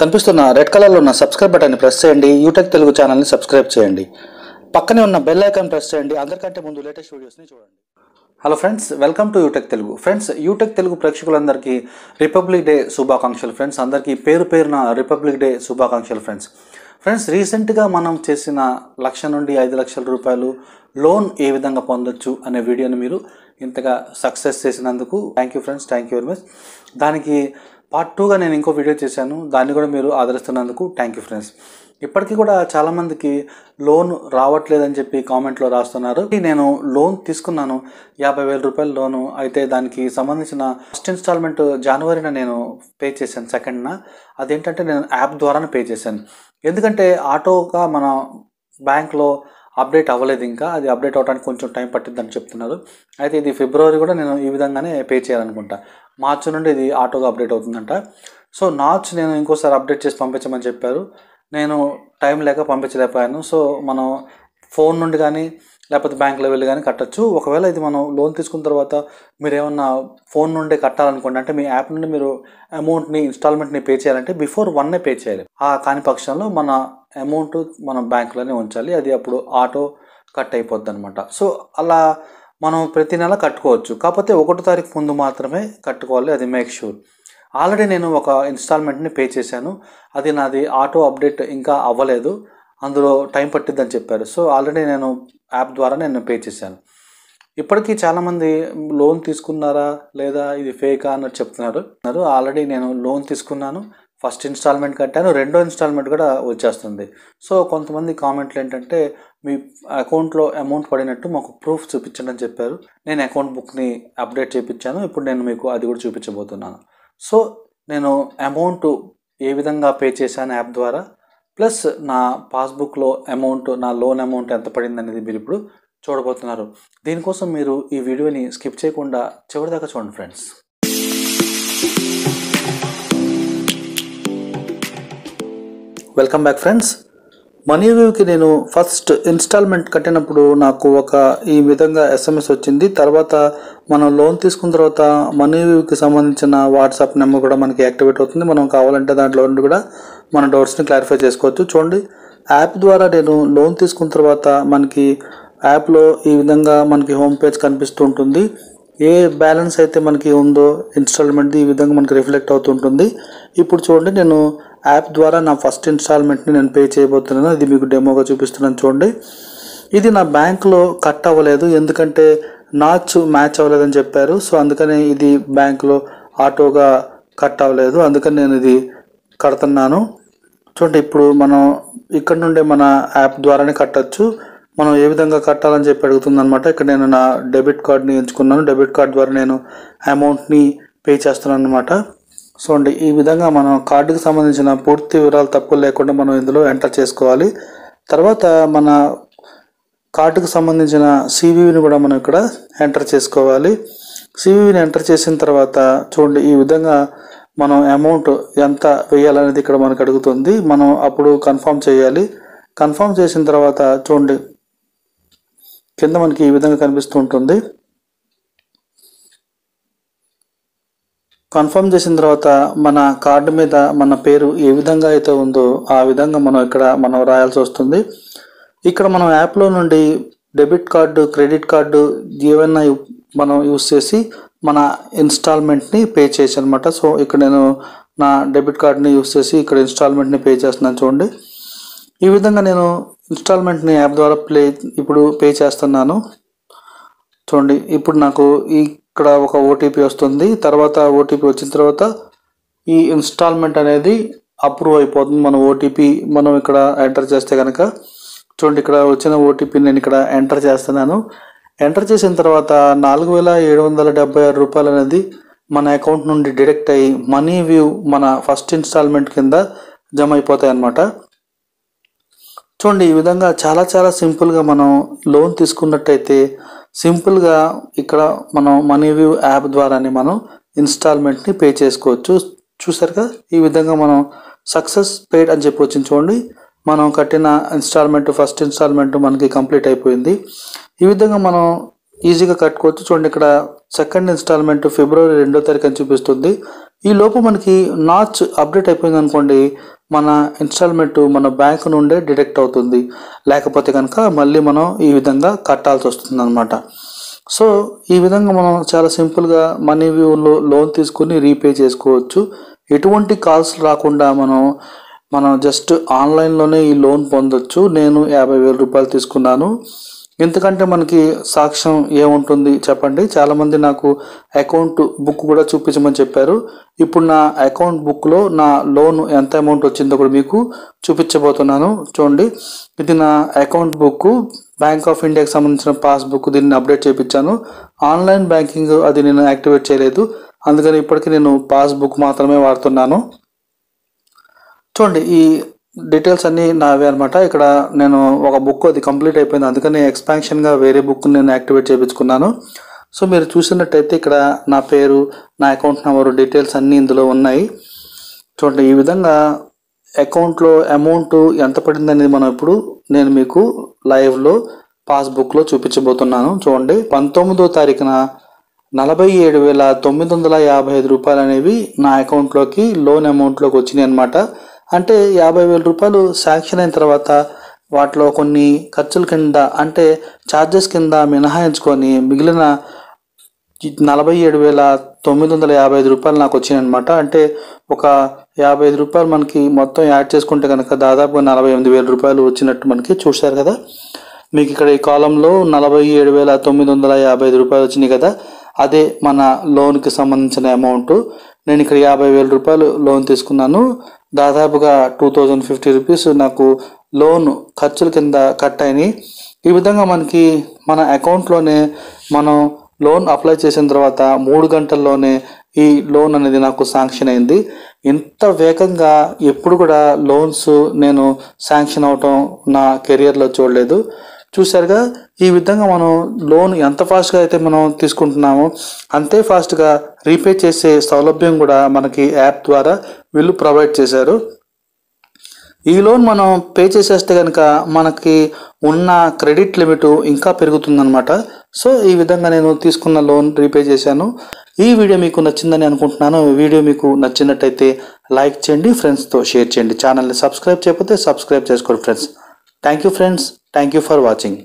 కనిపిస్తున్న రెడ్ కలర్లో ఉన్న సబ్స్క్రైబ్ బటన్ని ప్రెస్ చేయండి. యూటెక్ తెలుగు ఛానల్ని సబ్స్క్రైబ్ చేయండి. పక్కనే ఉన్న బెల్ ఐకాన్ ప్రెస్ చేయండి. అందరికంటే ముందు లేటెస్ట్ వీడియోస్ని చూడండి. Hello friends, welcome to Utech Telugu. Friends, Utech Telugu ప్రేక్షకులందరికీ రిపబ్లిక్ డే శుభాకాంక్షలు. ఫ్రెండ్స్, అందరికీ పేరు పేరున రిపబ్లిక్ డే శుభాకాంక్షలు. ఫ్రెండ్స్, రీసెంట్గా మనం చేసిన 1,00,000 నుండి 5,00,000 రూపాయలు లోన్ ఏ విధంగా పొందొచ్చు అనే వీడియోని మీరు ఇంతగా సక్సెస్ చేసినందుకు thank you friends, thank you very much. దానికి పార్ట్ 2గా నేను ఇంకో వీడియో చేశాను, దాన్ని కూడా మీరు ఆదరిస్తున్నందుకు థ్యాంక్ యూ ఫ్రెండ్స్. ఇప్పటికీ కూడా చాలామందికి లోన్ రావట్లేదని చెప్పి కామెంట్లో రాస్తున్నారు. నేను లోన్ తీసుకున్నాను, 50,000 రూపాయల లోను. అయితే దానికి సంబంధించిన ఫస్ట్ ఇన్స్టాల్మెంట్ జనవరిన నేను పే చేశాను, సెకండ్న. అదేంటంటే నేను యాప్ ద్వారానే పే చేశాను. ఎందుకంటే ఆటోగా మన బ్యాంక్లో అప్డేట్ అవ్వలేదు, ఇంకా అది అప్డేట్ అవ్వడానికి కొంచెం టైం పట్టిద్దని చెప్తున్నారు. అయితే ఇది ఫిబ్రవరి కూడా నేను ఈ విధంగానే పే చేయాలనుకుంటా. మార్చి నుండి ఇది ఆటోగా అప్డేట్ అవుతుందంట. సో మార్చ్ నేను ఇంకోసారి అప్డేట్ చేసి పంపించమని చెప్పారు. నేను టైం లేక పంపించలేకపోయాను. సో మనం ఫోన్ నుండి కానీ లేకపోతే బ్యాంక్లో వెళ్ళి కానీ కట్టచ్చు. ఒకవేళ ఇది మనం లోన్ తీసుకున్న తర్వాత మీరు ఏమన్నా ఫోన్ నుండి కట్టాలనుకోండి, అంటే మీ యాప్ నుండి మీరు అమౌంట్ని ఇన్స్టాల్మెంట్ని పే చేయాలంటే బిఫోర్ 1 పే చేయాలి. కాని పక్షంలో మన అమౌంట్ మనం బ్యాంకులోనే ఉంచాలి, అది అప్పుడు ఆటో కట్ అయిపోద్ది అనమాట. సో అలా మనం ప్రతి నెల కట్టుకోవచ్చు, కాకపోతే 1వ తారీఖు ముందు మాత్రమే కట్టుకోవాలి, అది మేక్ షూర్. ఆల్రెడీ నేను ఒక ఇన్స్టాల్మెంట్ని పే చేశాను, అది నాది ఆటో అప్డేట్ ఇంకా అవ్వలేదు, అందులో టైం పట్టిద్దని చెప్పారు. సో ఆల్రెడీ నేను యాప్ ద్వారా నేను పే చేశాను. ఇప్పటికీ చాలామంది లోన్ తీసుకున్నారా లేదా ఇది ఫేకా అన్నట్టు చెప్తున్నారు. ఆల్రెడీ నేను లోన్ తీసుకున్నాను, ఫస్ట్ ఇన్స్టాల్మెంట్ కట్టాను, 2వ ఇన్స్టాల్మెంట్ కూడా వచ్చేస్తుంది. సో కొంతమంది కామెంట్లు ఏంటంటే మీ అకౌంట్లో అమౌంట్ పడినట్టు మాకు ప్రూఫ్ చూపించండి అని చెప్పారు. నేను అకౌంట్ బుక్ని అప్డేట్ చేయించాను, ఇప్పుడు నేను మీకు అది కూడా చూపించబోతున్నాను. సో నేను అమౌంట్ ఏ విధంగా పే చేశాను యాప్ ద్వారా, ప్లస్ నా పాస్బుక్లో అమౌంట్, నా లోన్ అమౌంట్ ఎంత పడింది అనేది మీరు ఇప్పుడు చూడబోతున్నారు. దీనికోసం మీరు ఈ వీడియోని స్కిప్ చేయకుండా చివరిదాకా చూడండి ఫ్రెండ్స్. Welcome back friends. మనీవ్యూకి నేను ఫస్ట్ ఇన్స్టాల్మెంట్ కట్టినప్పుడు నాకు ఈ విధంగా SMS వచ్చింది. తర్వాత మనం లోన్ తీసుకున్న తర్వాత మనీవ్యూకి సంబంధించిన వాట్సాప్ నెంబర్ కూడా మనకి యాక్టివేట్ అవుతుంది. మనం కావాలంటే దాంట్లో నుండి కూడా మన డౌట్స్ని క్లారిఫై చేసుకోవచ్చు. చూడండి, యాప్ ద్వారా నేను లోన్ తీసుకున్న తర్వాత మనకి యాప్లో ఈ విధంగా మనకి హోమ్ పేజ్ కనిపిస్తూ ఉంటుంది. ఏ బ్యాలెన్స్ అయితే మనకి ఉందో ఇన్స్టాల్మెంట్ది ఈ విధంగా మనకి రిఫ్లెక్ట్ అవుతుంటుంది. ఇప్పుడు చూడండి, నేను యాప్ ద్వారా నా ఫస్ట్ ఇన్స్టాల్మెంట్ని నేను పే చేయబోతున్నాను. ఇది మీకు డెమోగా చూపిస్తున్నాను. చూడండి, ఇది నా బ్యాంక్లో కట్ అవ్వలేదు, ఎందుకంటే మ్యాచ్ అవ్వలేదని చెప్పారు. సో అందుకని ఇది బ్యాంక్లో ఆటోగా కట్ అవ్వలేదు, అందుకని నేను ఇది కడుతున్నాను. చూడండి, ఇప్పుడు మనం ఇక్కడ నుండే మన యాప్ ద్వారానే కట్టచ్చు. మనం ఏ విధంగా కట్టాలని చెప్పి అడుగుతుంది అనమాట. ఇక్కడ నేను నా డెబిట్ కార్డ్ని ఎంచుకున్నాను. డెబిట్ కార్డ్ ద్వారా నేను అమౌంట్ని పే చేస్తున్నాను అనమాట. సో అండి, ఈ విధంగా మనం కార్డుకి సంబంధించిన పూర్తి వివరాలు తప్పులు లేకుండా మనం ఇందులో ఎంటర్ చేసుకోవాలి. తర్వాత మన కార్డుకు సంబంధించిన CVVని కూడా మనం ఇక్కడ ఎంటర్ చేసుకోవాలి. CVVని ఎంటర్ చేసిన తర్వాత చూడండి, ఈ విధంగా మనం అమౌంట్ ఎంత వేయాలనేది ఇక్కడ మనకు అడుగుతుంది. మనం అప్పుడు కన్ఫర్మ్ చేయాలి. కన్ఫర్మ్ చేసిన తర్వాత చూడండి, కింద మనకి ఈ విధంగా కనిపిస్తూ ఉంటుంది. కన్ఫర్మ్ చేసిన తర్వాత మన కార్డు మీద మన పేరు ఏ విధంగా అయితే ఉందో ఆ విధంగా మనం రాయాల్సి వస్తుంది. ఇక్కడ మనం యాప్లో నుండి డెబిట్ కార్డు, క్రెడిట్ కార్డు ఏమైనా మనం యూస్ చేసి మన ఇన్స్టాల్మెంట్ని పే చేసి అనమాట. సో ఇక్కడ నేను నా డెబిట్ కార్డ్ని యూస్ చేసి ఇక్కడ ఇన్స్టాల్మెంట్ని పే చేస్తున్నాను. చూడండి, ఈ విధంగా నేను ఇన్స్టాల్మెంట్ని యాప్ ద్వారా ఇప్పుడు పే చేస్తున్నాను. చూడండి, ఇప్పుడు నాకు ఇక్కడ ఒక OTP వస్తుంది. తర్వాత OTP వచ్చిన తర్వాత ఈ ఇన్స్టాల్మెంట్ అనేది అప్రూవ్ అయిపోతుంది. మన OTP మనం ఇక్కడ ఎంటర్ చేస్తే కనుక చూడండి, ఇక్కడ వచ్చిన OTP నేను ఇక్కడ ఎంటర్ చేస్తున్నాను. ఎంటర్ చేసిన తర్వాత 4,776 రూపాయలు అనేది మన అకౌంట్ నుండి డిడక్ట్ అయ్యి మనీవ్యూ మన ఫస్ట్ ఇన్స్టాల్మెంట్ కింద జమ అయిపోతాయి అన్నమాట. చూడండి, ఈ విధంగా చాలా చాలా సింపుల్గా మనం లోన్ తీసుకున్నట్టయితే సింపుల్గా ఇక్కడ మనం మనీవ్యూ యాప్ ద్వారానే మనం ఇన్స్టాల్మెంట్ని పే చేసుకోవచ్చు. చూసారుగా, ఈ విధంగా మనం సక్సెస్ పేడ్ అని చెప్పి వచ్చింది. చూడండి, మనం కట్టిన ఫస్ట్ ఇన్స్టాల్మెంట్ మనకి కంప్లీట్ అయిపోయింది. ఈ విధంగా మనం ఈజీగా కట్టుకోవచ్చు. చూడండి ఇక్కడ సెకండ్ ఇన్స్టాల్మెంట్ ఫిబ్రవరి 2వ తారీఖు అని చూపిస్తుంది. ఈ లోపు మనకి నాచ్ అప్డేట్ అయిపోయింది అనుకోండి, మన ఇన్స్టాల్మెంట్ మన బ్యాంక్ నుండే డిడక్ట్ అవుతుంది. లేకపోతే కనుక మళ్ళీ మనం ఈ విధంగా కట్టాల్సి వస్తుంది అనమాట. సో ఈ విధంగా మనం చాలా సింపుల్గా మనీ వ్యూలో లోన్ తీసుకుని రీపే చేసుకోవచ్చు. ఎటువంటి కాల్స్ రాకుండా మనం జస్ట్ ఆన్లైన్లోనే ఈ లోన్ పొందొచ్చు. నేను 50,000 రూపాయలు తీసుకున్నాను. ఎందుకంటే మనకి సాక్ష్యం ఏముంటుంది చెప్పండి. చాలామంది నాకు అకౌంట్ బుక్ కూడా చూపించమని చెప్పారు. ఇప్పుడు నా అకౌంట్ బుక్లో నా లోన్ ఎంత అమౌంట్ వచ్చిందో కూడా మీకు చూపించబోతున్నాను. చూడండి, ఇది నా అకౌంట్ బుక్, బ్యాంక్ ఆఫ్ ఇండియాకి సంబంధించిన పాస్బుక్. దీన్ని అప్డేట్ చేయించాను. ఆన్లైన్ బ్యాంకింగ్ అది నేను యాక్టివేట్ చేయలేదు, అందుకని ఇప్పటికీ నేను పాస్బుక్ మాత్రమే వాడుతున్నాను. చూడండి, ఈ డీటెయిల్స్ అన్నీ నావే అనమాట. ఇక్కడ నేను ఒక బుక్ అది కంప్లీట్ అయిపోయింది, అందుకని ఎక్స్పాన్షన్గా వేరే బుక్ నేను యాక్టివేట్ చేయించుకున్నాను. సో మీరు చూసినట్టయితే ఇక్కడ నా పేరు, నా అకౌంట్ నెంబరు, డీటెయిల్స్ అన్నీ ఇందులో ఉన్నాయి. చూడండి, ఈ విధంగా అకౌంట్లో అమౌంట్ ఎంత పడింది అనేది నేను మీకు లైవ్లో పాస్బుక్లో చూపించబోతున్నాను. చూడండి, 19వ తారీఖున 47,955 రూపాయలు అనేవి నా అకౌంట్లోకి లోన్ అమౌంట్లోకి వచ్చినాయి అనమాట. అంటే 50,000 రూపాయలు శాంక్షన్ అయిన తర్వాత వాటిలో కొన్ని ఖర్చుల కింద అంటే ఛార్జెస్ కింద మినహాయించుకొని మిగిలిన 47,955 రూపాయలు నాకు వచ్చినాయి అనమాట. అంటే ఒక 55 రూపాయలు మనకి మొత్తం యాడ్ చేసుకుంటే కనుక దాదాపుగా 48,000 రూపాయలు వచ్చినట్టు మనకి చూశారు కదా. మీకు ఇక్కడ ఈ కాలంలో 47,955 రూపాయలు వచ్చినాయి కదా, అదే మన లోన్కి సంబంధించిన అమౌంట్. నేను ఇక్కడ 50,000 రూపాయలు లోన్ తీసుకున్నాను. దాదాపుగా 2,050 రూపీస్ నాకు లోన్ ఖర్చుల కింద కట్ అయినాయి. ఈ విధంగా మనకి మన అకౌంట్లోనే మనం లోన్ అప్లై చేసిన తర్వాత 3 గంటల్లోనే ఈ లోన్ అనేది నాకు శాంక్షన్ అయింది. ఇంత వేగంగా ఎప్పుడు కూడా లోన్స్ నేను శాంక్షన్ అవటం నా కెరియర్లో చూడలేదు. చూసారుగా, ఈ విధంగా మనం లోన్ ఎంత ఫాస్ట్గా అయితే మనం తీసుకుంటున్నామో అంతే ఫాస్ట్గా రీపే చేసే సౌలభ్యం కూడా మనకి యాప్ ద్వారా వీళ్ళు ప్రొవైడ్ చేశారు. ఈ లోన్ మనం పే చేసేస్తే కనుక మనకి ఉన్న క్రెడిట్ లిమిట్ ఇంకా పెరుగుతుందన్నమాట. సో ఈ విధంగా నేను తీసుకున్న లోన్ రీపే చేశాను. ఈ వీడియో మీకు నచ్చిందని అనుకుంటున్నాను. వీడియో మీకు నచ్చినట్టయితే లైక్ చేయండి, ఫ్రెండ్స్తో షేర్ చేయండి. ఛానల్ని సబ్స్క్రైబ్ చేయకపోతే సబ్స్క్రైబ్ చేసుకోండి friends. Thank you friends, thank you for watching.